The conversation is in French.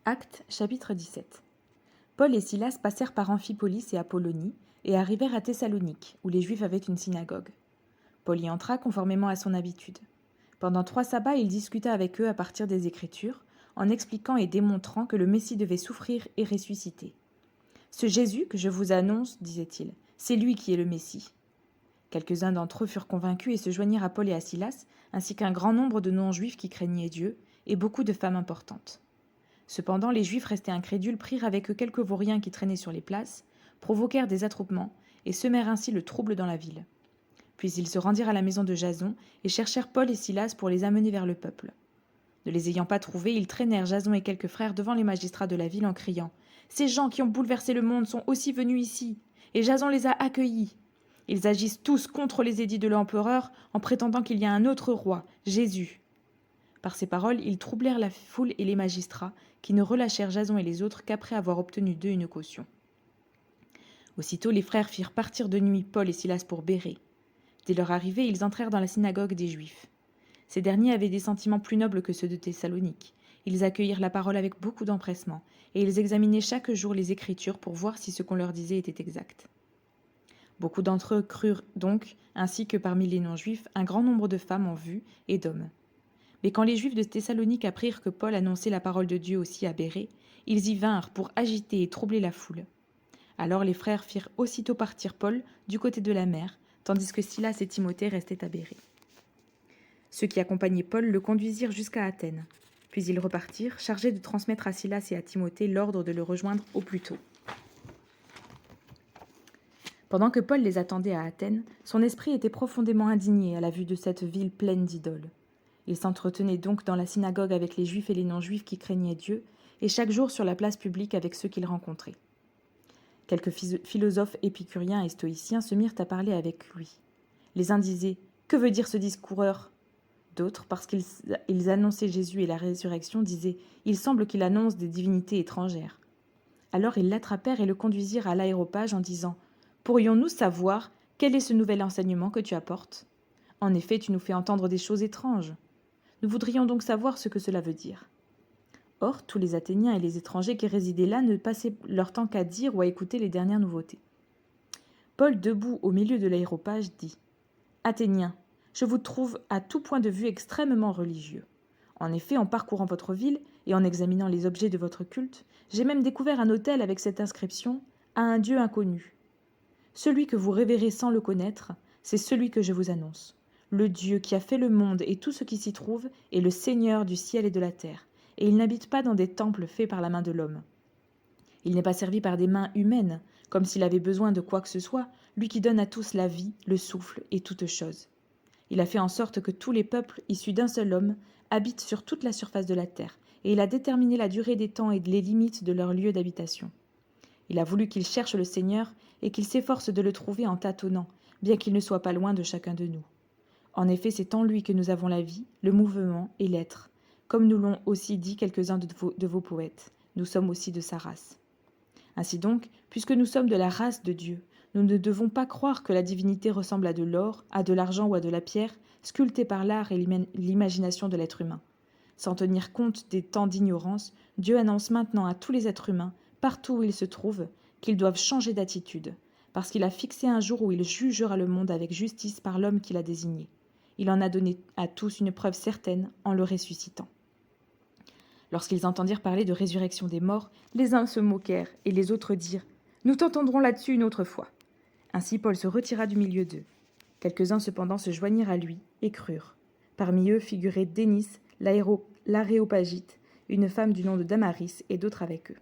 Actes chapitre 17. Paul et Silas passèrent par Amphipolis et Apollonie et arrivèrent à Thessalonique, où les Juifs avaient une synagogue. Paul y entra conformément à son habitude. Pendant 3 sabbats, il discuta avec eux à partir des Écritures, en expliquant et démontrant que le Messie devait souffrir et ressusciter. « Ce Jésus que je vous annonce, disait-il, c'est lui qui est le Messie. » Quelques-uns d'entre eux furent convaincus et se joignirent à Paul et à Silas, ainsi qu'un grand nombre de non-juifs qui craignaient Dieu, et beaucoup de femmes importantes. Cependant, les Juifs restés incrédules prirent avec eux quelques vauriens qui traînaient sur les places, provoquèrent des attroupements et semèrent ainsi le trouble dans la ville. Puis ils se rendirent à la maison de Jason et cherchèrent Paul et Silas pour les amener vers le peuple. Ne les ayant pas trouvés, ils traînèrent Jason et quelques frères devant les magistrats de la ville en criant « Ces gens qui ont bouleversé le monde sont aussi venus ici, et Jason les a accueillis. Ils agissent tous contre les édits de l'empereur en prétendant qu'il y a un autre roi, Jésus. » Par ces paroles, ils troublèrent la foule et les magistrats, qui ne relâchèrent Jason et les autres qu'après avoir obtenu d'eux une caution. Aussitôt, les frères firent partir de nuit Paul et Silas pour Bérée. Dès leur arrivée, ils entrèrent dans la synagogue des Juifs. Ces derniers avaient des sentiments plus nobles que ceux de Thessalonique. Ils accueillirent la parole avec beaucoup d'empressement, et ils examinaient chaque jour les Écritures pour voir si ce qu'on leur disait était exact. Beaucoup d'entre eux crurent donc, ainsi que parmi les non-juifs, un grand nombre de femmes en vue et d'hommes. Mais quand les Juifs de Thessalonique apprirent que Paul annonçait la parole de Dieu aussi à Bérée, ils y vinrent pour agiter et troubler la foule. Alors les frères firent aussitôt partir Paul du côté de la mer, tandis que Silas et Timothée restaient à Bérée. Ceux qui accompagnaient Paul le conduisirent jusqu'à Athènes. Puis ils repartirent, chargés de transmettre à Silas et à Timothée l'ordre de le rejoindre au plus tôt. Pendant que Paul les attendait à Athènes, son esprit était profondément indigné à la vue de cette ville pleine d'idoles. Il s'entretenait donc dans la synagogue avec les Juifs et les non-Juifs qui craignaient Dieu, et chaque jour sur la place publique avec ceux qu'il rencontrait. Quelques philosophes épicuriens et stoïciens se mirent à parler avec lui. Les uns disaient « Que veut dire ce discoureur ?» D'autres, parce qu'ils annonçaient Jésus et la résurrection, disaient « Il semble qu'il annonce des divinités étrangères. » Alors ils l'attrapèrent et le conduisirent à l'aéropage en disant « Pourrions-nous savoir quel est ce nouvel enseignement que tu apportes ? En effet, tu nous fais entendre des choses étranges. Nous voudrions donc savoir ce que cela veut dire. » Or, tous les Athéniens et les étrangers qui résidaient là ne passaient leur temps qu'à dire ou à écouter les dernières nouveautés. Paul, debout au milieu de l'aéropage, dit « Athéniens, je vous trouve à tout point de vue extrêmement religieux. En effet, en parcourant votre ville et en examinant les objets de votre culte, j'ai même découvert un autel avec cette inscription « À un Dieu inconnu ». Celui que vous révérez sans le connaître, c'est celui que je vous annonce. Le Dieu qui a fait le monde et tout ce qui s'y trouve est le Seigneur du ciel et de la terre, et il n'habite pas dans des temples faits par la main de l'homme. Il n'est pas servi par des mains humaines, comme s'il avait besoin de quoi que ce soit, lui qui donne à tous la vie, le souffle et toutes choses. Il a fait en sorte que tous les peuples, issus d'un seul homme, habitent sur toute la surface de la terre, et il a déterminé la durée des temps et les limites de leur lieu d'habitation. Il a voulu qu'ils cherchent le Seigneur et qu'ils s'efforcent de le trouver en tâtonnant, bien qu'il ne soit pas loin de chacun de nous. En effet, c'est en lui que nous avons la vie, le mouvement et l'être. Comme nous l'ont aussi dit quelques-uns de vos poètes, nous sommes aussi de sa race. Ainsi donc, puisque nous sommes de la race de Dieu, nous ne devons pas croire que la divinité ressemble à de l'or, à de l'argent ou à de la pierre, sculptée par l'art et l'imagination de l'être humain. Sans tenir compte des temps d'ignorance, Dieu annonce maintenant à tous les êtres humains, partout où ils se trouvent, qu'ils doivent changer d'attitude, parce qu'il a fixé un jour où il jugera le monde avec justice par l'homme qu'il a désigné. Il en a donné à tous une preuve certaine en le ressuscitant. Lorsqu'ils entendirent parler de résurrection des morts, les uns se moquèrent et les autres dirent « Nous t'entendrons là-dessus une autre fois. » Ainsi Paul se retira du milieu d'eux. Quelques-uns cependant se joignirent à lui et crurent. Parmi eux figurait Dénis, l'Aréopagite, une femme du nom de Damaris et d'autres avec eux.